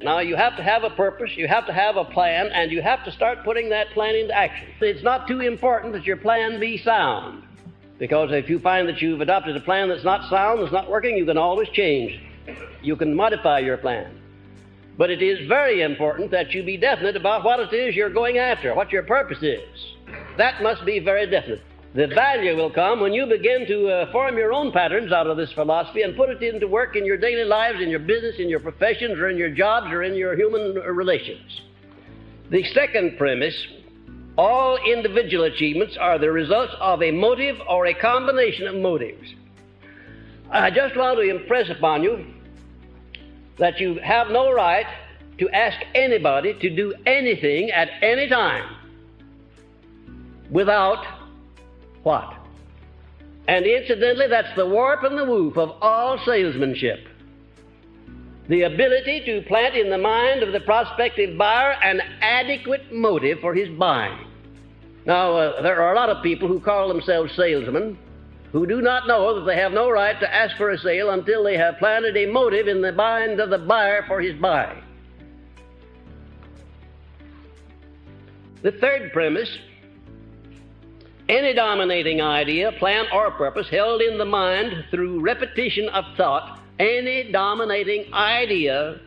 Now, you have to have a purpose, you have to have a plan, and you have to start putting that plan into action. It's not too important that your plan be sound, because if you find that you've adopted a plan that's not sound, that's not working, you can always change. You can modify your plan. But it is very important that you be definite about what it is you're going after, what your purpose is. That must be very definite. The value will come when you begin to form your own patterns out of this philosophy and put it into work in your daily lives, in your business, in your professions, or in your jobs, or in your human relations. The second premise, all individual achievements are the results of a motive or a combination of motives. I just want to impress upon you that you have no right to ask anybody to do anything at any time without what? And incidentally, that's the warp and the woof of all salesmanship. The ability to plant in the mind of the prospective buyer an adequate motive for his buying. Now, there are a lot of people who call themselves salesmen who do not know that they have no right to ask for a sale until they have planted a motive in the mind of the buyer for his buying. The third premise, any dominating idea, plan, or purpose held in the mind through repetition of thought, any dominating idea,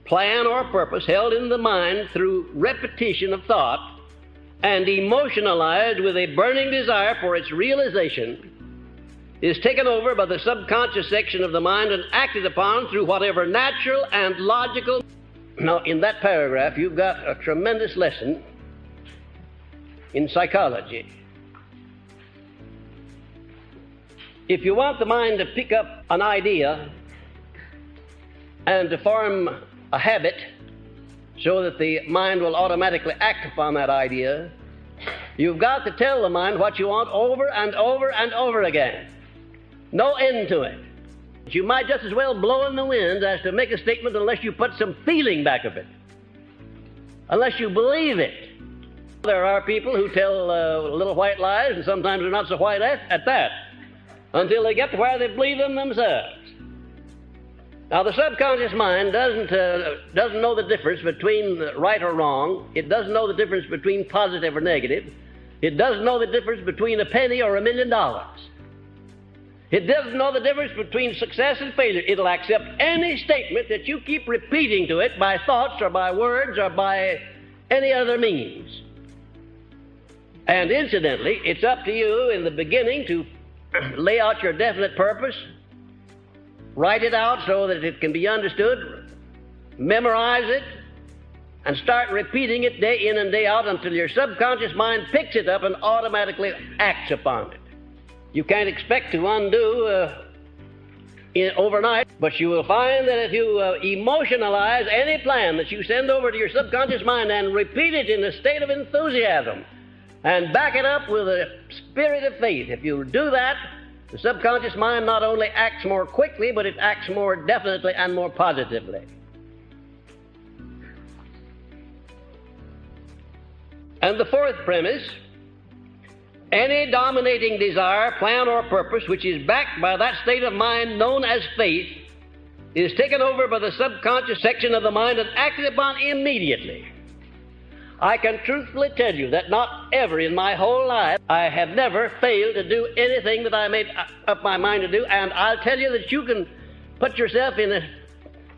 plan, or purpose held in the mind through repetition of thought and emotionalized with a burning desire for its realization is taken over by the subconscious section of the mind and acted upon through whatever natural and logical. Now, in that paragraph, you've got a tremendous lesson in psychology. If you want the mind to pick up an idea and to form a habit so that the mind will automatically act upon that idea, you've got to tell the mind what you want over and over and over again. No end to it. You might just as well blow in the wind as to make a statement unless you put some feeling back of it, unless you believe it. There are people who tell little white lies, and sometimes they're not so white at that, until they get to where they believe them themselves. Now, the subconscious mind doesn't know the difference between right or wrong. It doesn't know the difference between positive or negative. It doesn't know the difference between a penny or $1 million. It doesn't know the difference between success and failure. It'll accept any statement that you keep repeating to it by thoughts or by words or by any other means. And incidentally, it's up to you in the beginning to lay out your definite purpose, write it out so that it can be understood, memorize it, and start repeating it day in and day out until your subconscious mind picks it up and automatically acts upon it. You can't expect to undo overnight, but you will find that if you emotionalize any plan that you send over to your subconscious mind and repeat it in a state of enthusiasm and back it up with a spirit of faith, if you do that, the subconscious mind not only acts more quickly, but it acts more definitely and more positively. And the fourth premise, any dominating desire, plan, or purpose which is backed by that state of mind known as faith is taken over by the subconscious section of the mind and acted upon immediately. I can truthfully tell you that not ever in my whole life I have never failed to do anything that I made up my mind to do, and I'll tell you that you can put yourself in a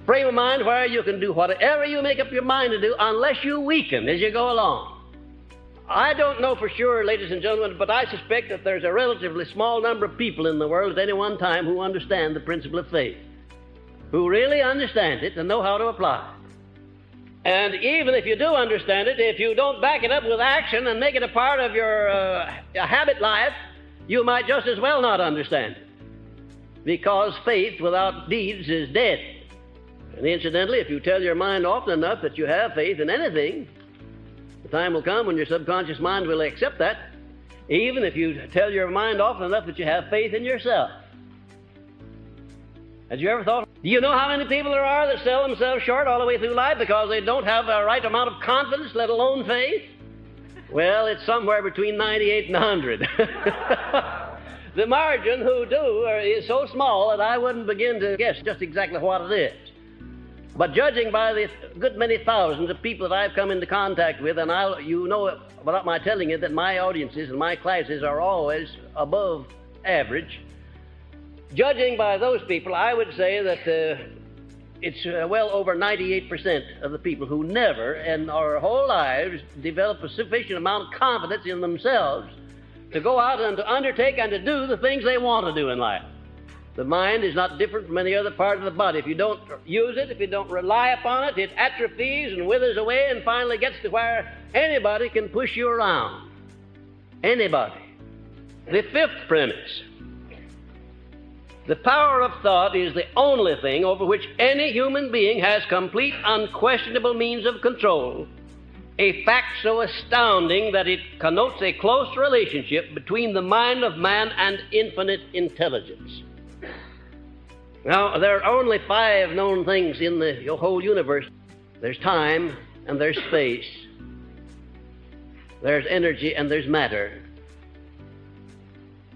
frame of mind where you can do whatever you make up your mind to do unless you weaken as you go along. I don't know for sure, ladies and gentlemen, but I suspect that there's a relatively small number of people in the world at any one time who understand the principle of faith, who really understand it and know how to apply it. And even if you do understand it, if you don't back it up with action and make it a part of your habit life, you might just as well not understand it. Because faith without deeds is dead. And incidentally, if you tell your mind often enough that you have faith in anything, the time will come when your subconscious mind will accept that, even if you tell your mind often enough that you have faith in yourself. Had you ever thought, do you know how many people there are that sell themselves short all the way through life because they don't have the right amount of confidence, let alone faith? Well, it's somewhere between 98 and 100. The margin who do is so small that I wouldn't begin to guess just exactly what it is. But judging by the good many thousands of people that I've come into contact with, and you know without my telling you that my audiences and my classes are always above average, judging by those people, I would say that it's well over 98% of the people who never in our whole lives develop a sufficient amount of confidence in themselves to go out and to undertake and to do the things they want to do in life. The mind is not different from any other part of the body. If you don't use it, if you don't rely upon it, it atrophies and withers away and finally gets to where anybody can push you around. Anybody. The fifth premise. The power of thought is the only thing over which any human being has complete, unquestionable means of control, a fact so astounding that it connotes a close relationship between the mind of man and infinite intelligence. Now, there are only 5 known things in the whole universe. There's time, and there's space, there's energy, and there's matter.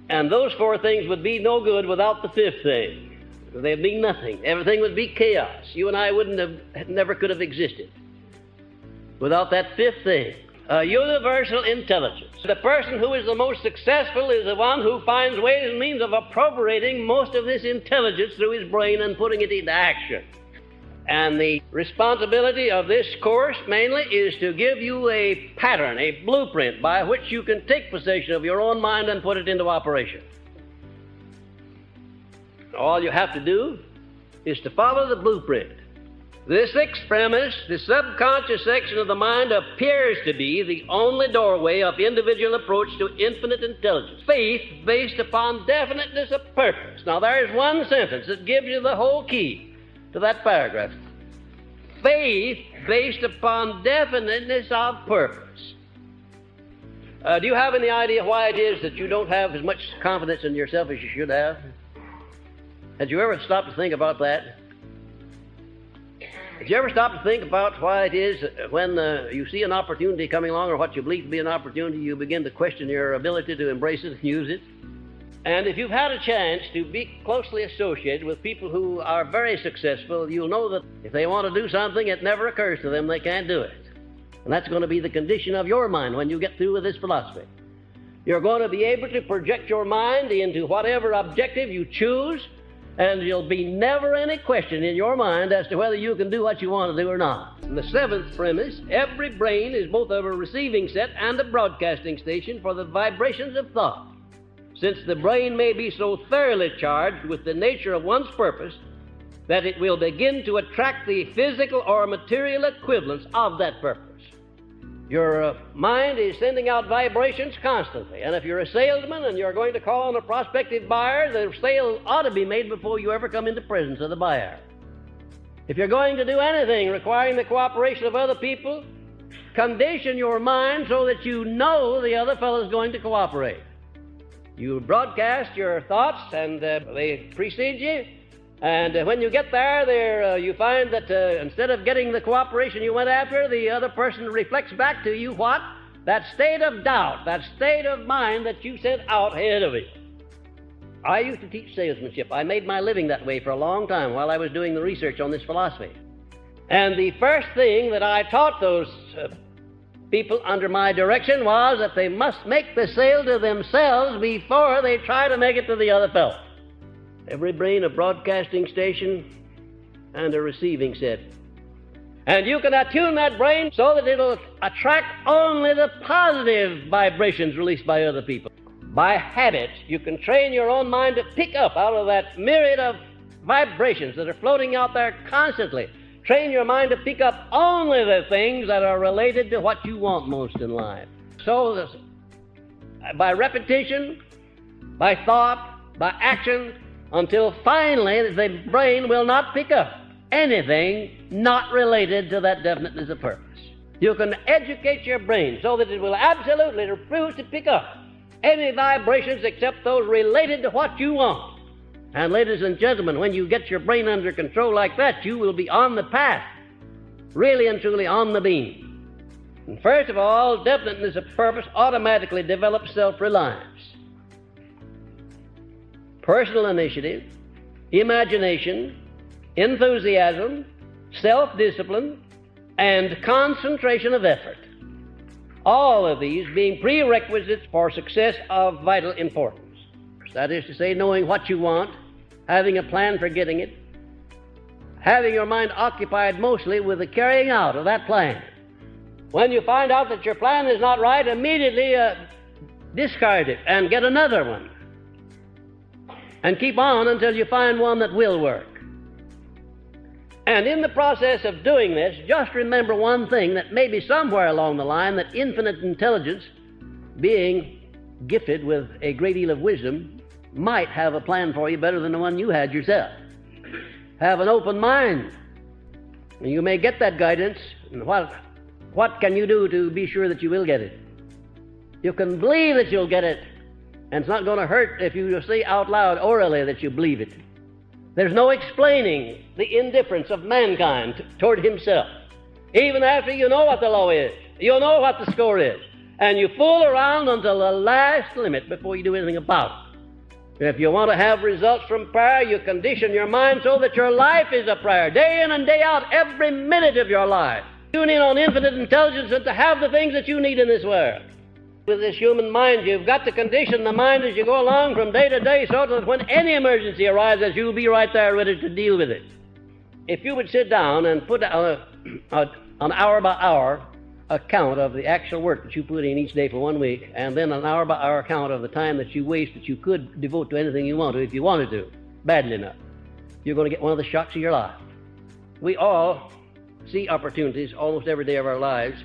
And those 4 things would be no good without the 5th thing. They'd be nothing. Everything would be chaos. You and I never could have existed without that 5th thing. Universal intelligence. The person who is the most successful is the one who finds ways and means of appropriating most of this intelligence through his brain and putting it into action. And the responsibility of this course mainly is to give you a pattern, a blueprint by which you can take possession of your own mind and put it into operation. All you have to do is to follow the blueprint. The 6th premise, the subconscious section of the mind appears to be the only doorway of individual approach to infinite intelligence. Faith based upon definiteness of purpose. Now there's one sentence that gives you the whole key to that paragraph. Faith based upon definiteness of purpose. Do you have any idea why it is that you don't have as much confidence in yourself as you should have? Had you ever stopped to think about that? Did you ever stop to think about why it is when you see an opportunity coming along or what you believe to be an opportunity, you begin to question your ability to embrace it and use it? And if you've had a chance to be closely associated with people who are very successful, you'll know that if they want to do something, it never occurs to them they can't do it. And that's going to be the condition of your mind when you get through with this philosophy. You're going to be able to project your mind into whatever objective you choose, and there'll be never any question in your mind as to whether you can do what you want to do or not. And the 7th premise, every brain is both a receiving set and a broadcasting station for the vibrations of thought. Since the brain may be so thoroughly charged with the nature of one's purpose that it will begin to attract the physical or material equivalents of that purpose. Your mind is sending out vibrations constantly, and if you're a salesman and you're going to call on a prospective buyer, the sale ought to be made before you ever come into presence of the buyer. If you're going to do anything requiring the cooperation of other people, condition your mind so that you know the other fellow's going to cooperate. You broadcast your thoughts, and they precede you. And when you get there, you find that instead of getting the cooperation you went after, the other person reflects back to you what? That state of doubt, that state of mind that you sent out ahead of it. I used to teach salesmanship. I made my living that way for a long time while I was doing the research on this philosophy. And the first thing that I taught those people under my direction was that they must make the sale to themselves before they try to make it to the other fellow. Every brain a broadcasting station and a receiving set. And you can attune that brain so that it'll attract only the positive vibrations released by other people. By habit, you can train your own mind to pick up out of that myriad of vibrations that are floating out there constantly. Train your mind to pick up only the things that are related to what you want most in life. So, by repetition, by thought, by action, until finally the brain will not pick up anything not related to that definiteness of purpose. You can educate your brain so that it will absolutely refuse to pick up any vibrations except those related to what you want. And ladies and gentlemen, when you get your brain under control like that, you will be on the path, really and truly on the beam. And first of all, definiteness of purpose automatically develops self-reliance. Personal initiative, imagination, enthusiasm, self-discipline, and concentration of effort. All of these being prerequisites for success of vital importance. That is to say, knowing what you want, having a plan for getting it, having your mind occupied mostly with the carrying out of that plan. When you find out that your plan is not right, immediately discard it and get another one. And keep on until you find one that will work. And in the process of doing this, just remember one thing, that maybe somewhere along the line that infinite intelligence, being gifted with a great deal of wisdom, might have a plan for you better than the one you had yourself. Have an open mind. And you may get that guidance. And what can you do to be sure that you will get it? You can believe that you'll get it. And it's not going to hurt if you say out loud orally that you believe it. There's no explaining the indifference of mankind toward himself. Even after you know what the law is, you know what the score is, and you fool around until the last limit before you do anything about it. If you want to have results from prayer, you condition your mind so that your life is a prayer, day in and day out, every minute of your life. Tune in on infinite intelligence and to have the things that you need in this world. With this human mind, you've got to condition the mind as you go along from day to day so that when any emergency arises, you'll be right there ready to deal with it. If you would sit down and put an hour-by-hour account of the actual work that you put in each day for 1 week, and then an hour-by-hour account of the time that you waste that you could devote to anything you want to, if you wanted to, badly enough, you're going to get one of the shocks of your life. We all see opportunities almost every day of our lives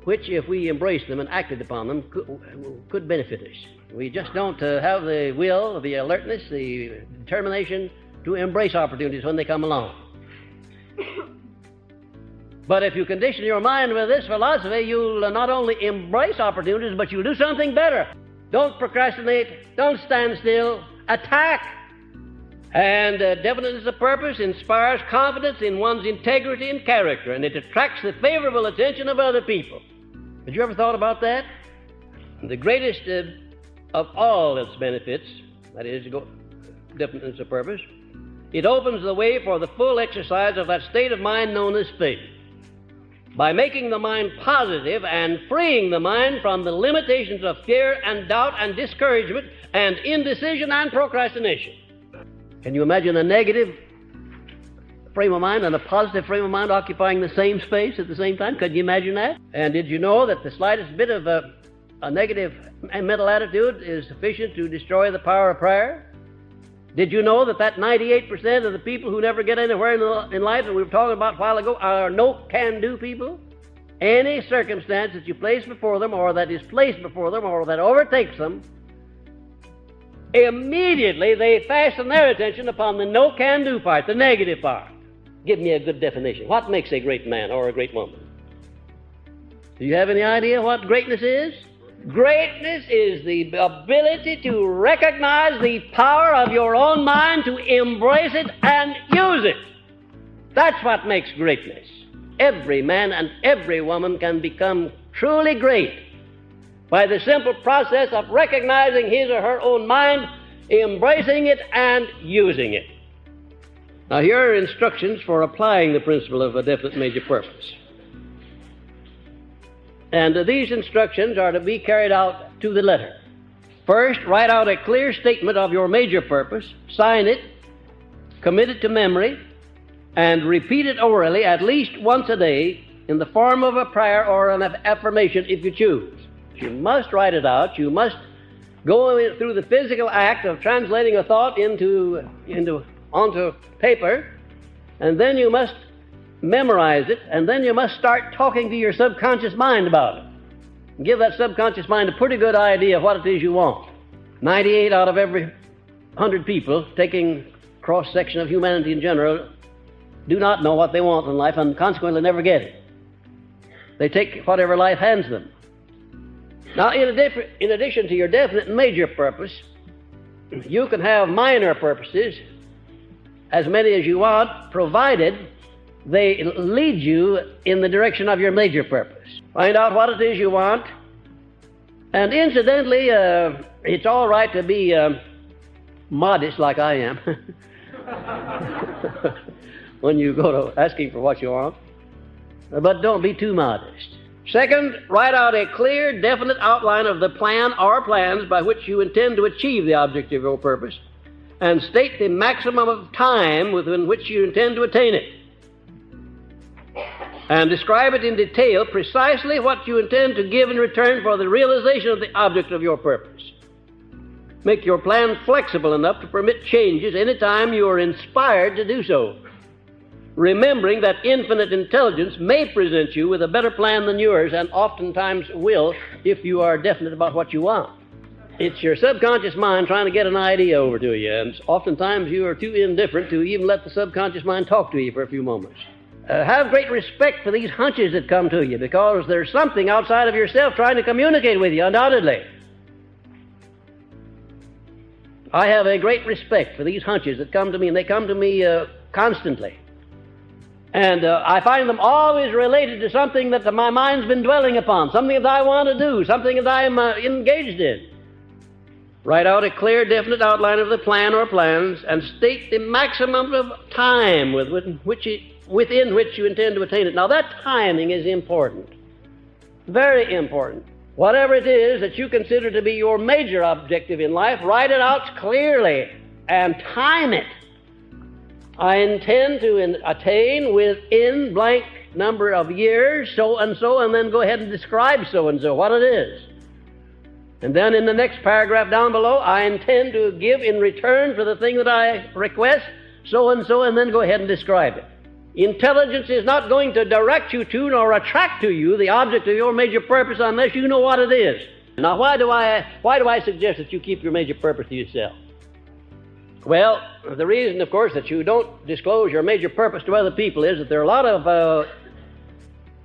which, if we embraced them and acted upon them, could benefit us. We just don't have the will, the alertness, the determination to embrace opportunities when they come along. But if you condition your mind with this philosophy, you'll not only embrace opportunities, but you'll do something better. Don't procrastinate, don't stand still, attack. And definiteness of purpose inspires confidence in one's integrity and character, and it attracts the favorable attention of other people. Have you ever thought about that? The greatest of all its benefits, that is, definiteness of purpose, it opens the way for the full exercise of that state of mind known as faith, by making the mind positive and freeing the mind from the limitations of fear and doubt and discouragement and indecision and procrastination. Can you imagine a negative frame of mind and a positive frame of mind occupying the same space at the same time? Could you imagine that? And did you know that the slightest bit of a negative mental attitude is sufficient to destroy the power of prayer? Did you know that 98% of the people who never get anywhere in life that we were talking about a while ago are no-can-do people? Any circumstance that you place before them, or that is placed before them, or that overtakes them, immediately they fasten their attention upon the no-can-do part, the negative part. Give me a good definition. What makes a great man or a great woman? Do you have any idea what greatness is? Greatness is the ability to recognize the power of your own mind, to embrace it and use it. That's what makes greatness. Every man and every woman can become truly great by the simple process of recognizing his or her own mind, embracing it, and using it. Now, here are instructions for applying the principle of a definite major purpose. And these instructions are to be carried out to the letter. First, write out a clear statement of your major purpose, sign it, commit it to memory, and repeat it orally at least once a day in the form of a prayer or an affirmation if you choose. You must write it out. You must go through the physical act of translating a thought onto paper, and then you must memorize it, and then you must start talking to your subconscious mind about it. Give that subconscious mind a pretty good idea of what it is you want. 98 out of every 100 people, taking cross-section of humanity in general, do not know what they want in life and consequently never get it. They take whatever life hands them. Now, in addition to your definite and major purpose, you can have minor purposes, as many as you want, provided they lead you in the direction of your major purpose. Find out what it is you want. And incidentally, it's all right to be modest like I am when you go to asking for what you want. But don't be too modest. Second, write out a clear, definite outline of the plan or plans by which you intend to achieve the object of your purpose, and state the maximum of time within which you intend to attain it. And describe it in detail precisely what you intend to give in return for the realization of the object of your purpose. Make your plan flexible enough to permit changes any time you are inspired to do so, remembering that infinite intelligence may present you with a better plan than yours, and oftentimes will if you are definite about what you want. It's your subconscious mind trying to get an idea over to you, and oftentimes you are too indifferent to even let the subconscious mind talk to you for a few moments. Have great respect for these hunches that come to you, because there's something outside of yourself trying to communicate with you, undoubtedly. I have a great respect for these hunches that come to me, and they come to me constantly. And I find them always related to something that my mind's been dwelling upon, something that I want to do, something that I'm engaged in. Write out a clear, definite outline of the plan or plans, and state the maximum of time within which you intend to attain it. Now, that timing is important, very important. Whatever it is that you consider to be your major objective in life, write it out clearly and time it. I intend to attain within blank number of years so-and-so, and then go ahead and describe so-and-so, what it is. And then in the next paragraph down below, I intend to give in return for the thing that I request so-and-so, and then go ahead and describe it. Intelligence is not going to direct you to nor attract to you the object of your major purpose unless you know what it is. Now, why do I suggest that you keep your major purpose to yourself? Well, the reason, of course, that you don't disclose your major purpose to other people is that there are a lot of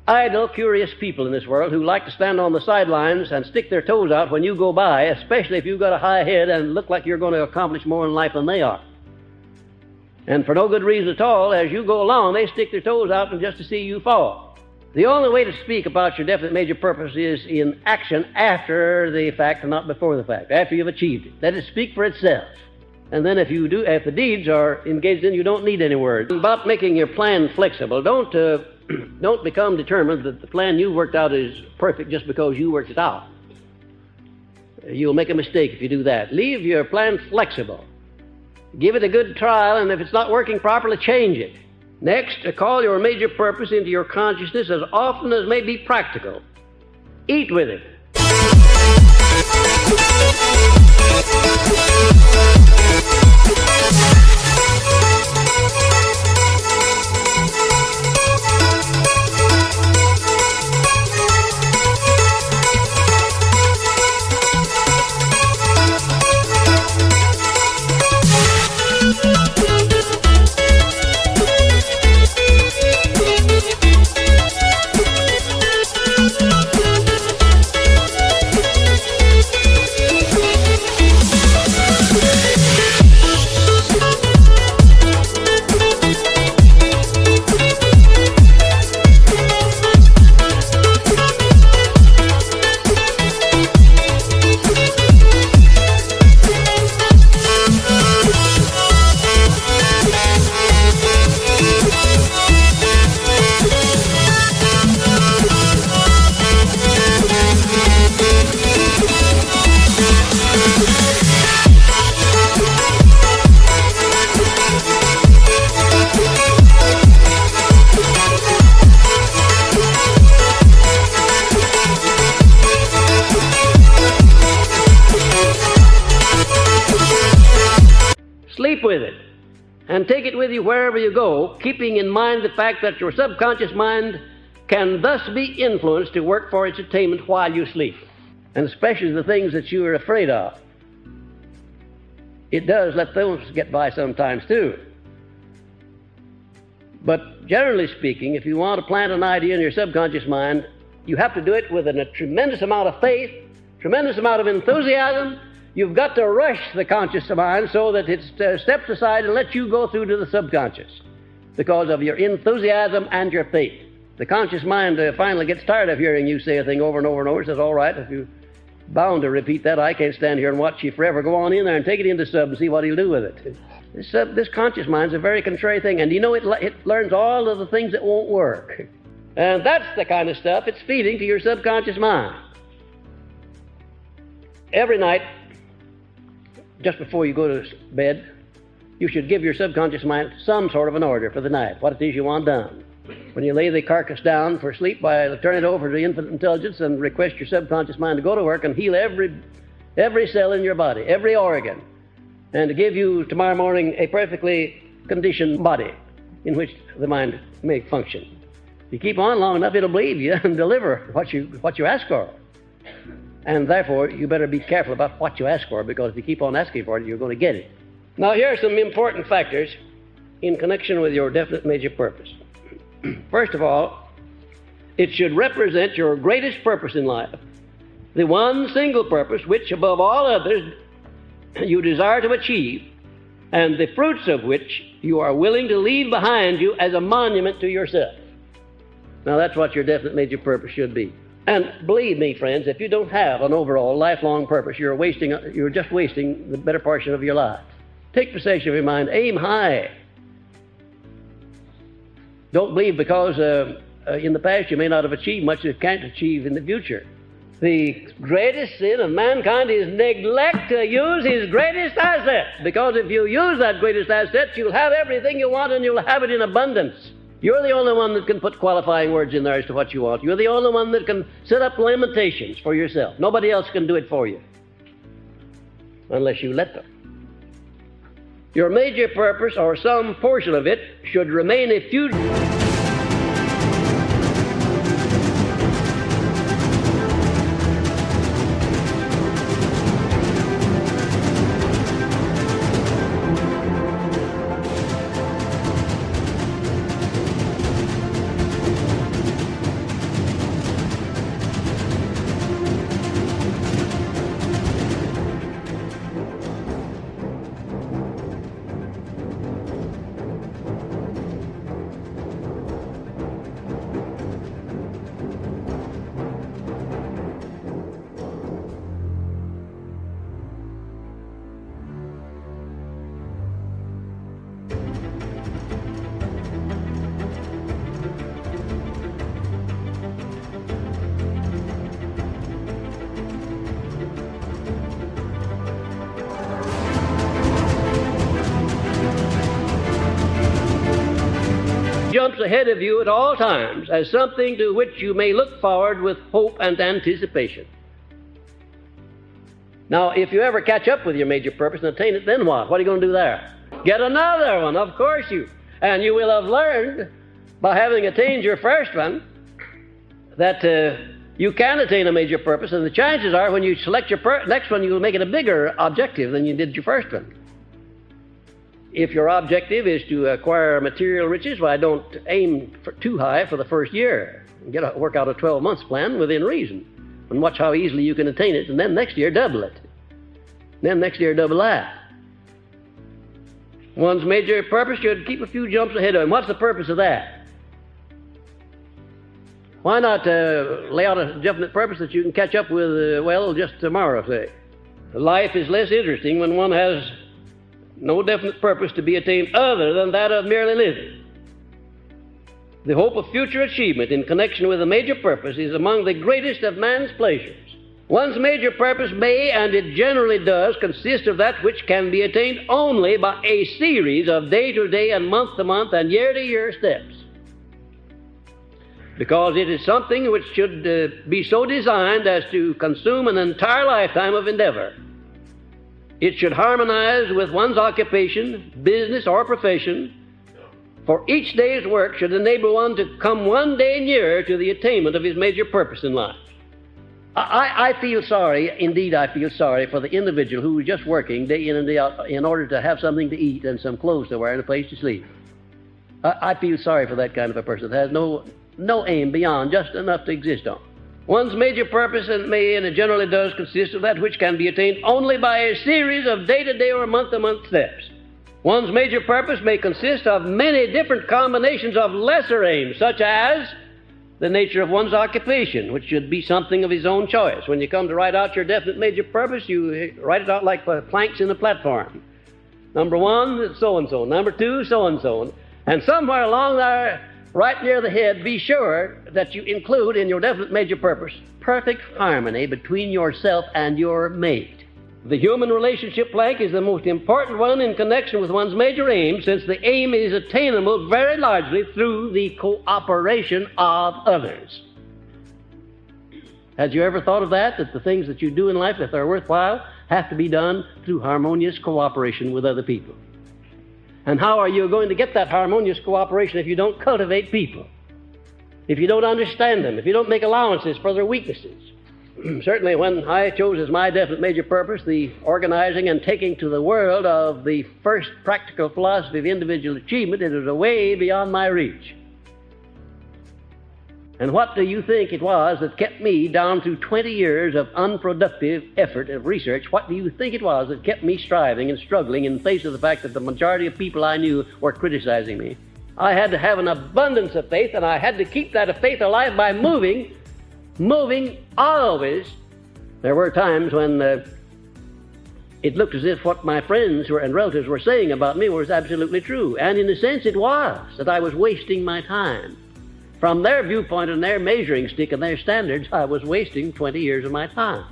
idle, curious people in this world who like to stand on the sidelines and stick their toes out when you go by, especially if you've got a high head and look like you're going to accomplish more in life than they are. And for no good reason at all, as you go along, they stick their toes out and just to see you fall. The only way to speak about your definite major purpose is in action after the fact and not before the fact, after you've achieved it. Let it speak for itself. And then if the deeds are engaged in, you don't need any words. About making your plan flexible, don't become determined that the plan you worked out is perfect just because you worked it out. You'll make a mistake if you do that. Leave your plan flexible. Give it a good trial, and if it's not working properly, change it. Next, call your major purpose into your consciousness as often as may be practical. Eat with it. Sleep with it, and take it with you wherever you go, keeping in mind the fact that your subconscious mind can thus be influenced to work for its attainment while you sleep, and especially the things that you are afraid of. It does let those get by sometimes too. But generally speaking, if you want to plant an idea in your subconscious mind, you have to do it with a tremendous amount of faith, tremendous amount of enthusiasm. You've got to rush the conscious mind so that it steps aside and lets you go through to the subconscious because of your enthusiasm and your faith. The conscious mind finally gets tired of hearing you say a thing over and over and over. It says, all right, if you're bound to repeat that, I can't stand here and watch you forever. Go on in there and take it into sub and see what he'll do with it. This conscious mind is a very contrary thing, and you know it learns all of the things that won't work. And that's the kind of stuff it's feeding to your subconscious mind. Every night, just before you go to bed, you should give your subconscious mind some sort of an order for the night, what it is you want done. When you lay the carcass down for sleep, turn it over to infinite intelligence and request your subconscious mind to go to work and heal every cell in your body, every organ, and to give you tomorrow morning a perfectly conditioned body in which the mind may function. If you keep on long enough, it'll believe you and deliver what you ask for. And therefore, you better be careful about what you ask for, because if you keep on asking for it, you're going to get it. Now, here are some important factors in connection with your definite major purpose. First of all, it should represent your greatest purpose in life, the one single purpose which, above all others, you desire to achieve, and the fruits of which you are willing to leave behind you as a monument to yourself. Now, that's what your definite major purpose should be. And believe me, friends, if you don't have an overall lifelong purpose, you're just wasting the better portion of your life. Take possession of your mind. Aim high. Don't believe because in the past you may not have achieved much that you can't achieve in the future. The greatest sin of mankind is neglect to use his greatest asset. Because if you use that greatest asset, you'll have everything you want and you'll have it in abundance. You're the only one that can put qualifying words in there as to what you want. You're the only one that can set up limitations for yourself. Nobody else can do it for you, unless you let them. Your major purpose, or some portion of it, should remain a future. Jumps ahead of you at all times as something to which you may look forward with hope and anticipation. Now, if you ever catch up with your major purpose and attain it, then what? What are you going to do there? Get another one, of course you. And you will have learned, by having attained your first one, that you can attain a major purpose, and the chances are when you select your next one, you will make it a bigger objective than you did your first one. If your objective is to acquire material riches, why don't aim too high for the first year. Work out a 12-month plan within reason, and watch how easily you can attain it, and then next year double it. Then next year double that. One's major purpose should keep a few jumps ahead of him. What's the purpose of that? Why not lay out a definite purpose that you can catch up with, just tomorrow, say? Life is less interesting when one has no definite purpose to be attained other than that of merely living. The hope of future achievement in connection with a major purpose is among the greatest of man's pleasures. One's major purpose may, and it generally does, consist of that which can be attained only by a series of day-to-day and month-to-month and year-to-year steps. Because it is something which should be so designed as to consume an entire lifetime of endeavor. It should harmonize with one's occupation, business, or profession, for each day's work should enable one to come one day nearer to the attainment of his major purpose in life. I feel sorry, indeed I feel sorry for the individual who is just working day in and day out in order to have something to eat and some clothes to wear and a place to sleep. I feel sorry for that kind of a person that has no aim beyond just enough to exist on. One's major purpose may, and it generally does, consist of that which can be attained only by a series of day-to-day or month-to-month steps. One's major purpose may consist of many different combinations of lesser aims, such as the nature of one's occupation, which should be something of his own choice. When you come to write out your definite major purpose, you write it out like planks in a platform. Number one, so-and-so. Number two, so-and-so. And somewhere along there, right near the head, be sure that you include in your definite major purpose perfect harmony between yourself and your mate. The human relationship plank is the most important one in connection with one's major aim, since the aim is attainable very largely through the cooperation of others. Had you ever thought of that the things that you do in life, if they're worthwhile, have to be done through harmonious cooperation with other people? And how are you going to get that harmonious cooperation if you don't cultivate people? If you don't understand them, if you don't make allowances for their weaknesses? Certainly when I chose as my definite major purpose the organizing and taking to the world of the first practical philosophy of individual achievement, it was way beyond my reach. And what do you think it was that kept me down through 20 years of unproductive effort of research? What do you think it was that kept me striving and struggling in face of the fact that the majority of people I knew were criticizing me? I had to have an abundance of faith, and I had to keep that faith alive by moving always. There were times when it looked as if what my friends and relatives were saying about me was absolutely true. And in a sense it was, that I was wasting my time. From their viewpoint and their measuring stick and their standards, I was wasting 20 years of my time.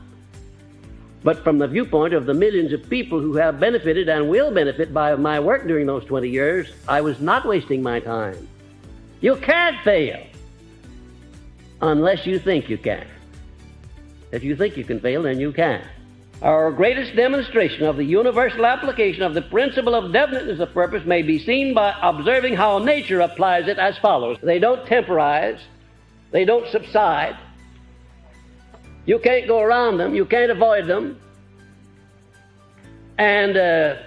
But from the viewpoint of the millions of people who have benefited and will benefit by my work during those 20 years, I was not wasting my time. You can't fail unless you think you can. If you think you can fail, then you can. Our greatest demonstration of the universal application of the principle of definiteness of purpose may be seen by observing how nature applies it as follows. They don't temporize. They don't subside. You can't go around them. You can't avoid them. And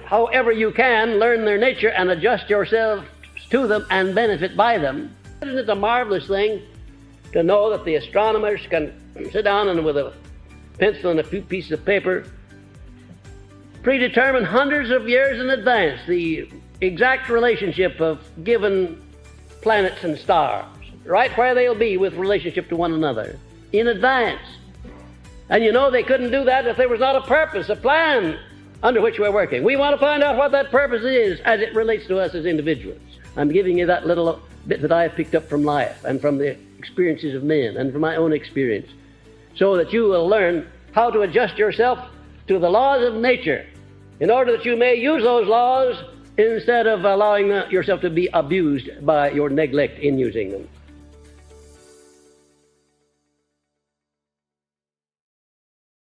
however you can, learn their nature and adjust yourself to them and benefit by them. Isn't it a marvelous thing to know that the astronomers can sit down and with a pencil and a few pieces of paper predetermine hundreds of years in advance the exact relationship of given planets and stars, right where they'll be with relationship to one another, in advance. And you know they couldn't do that if there was not a purpose, a plan under which we're working. We want to find out what that purpose is as it relates to us as individuals. I'm giving you that little bit that I have picked up from life and from the experiences of men and from my own experience, so that you will learn how to adjust yourself to the laws of nature in order that you may use those laws instead of allowing yourself to be abused by your neglect in using them.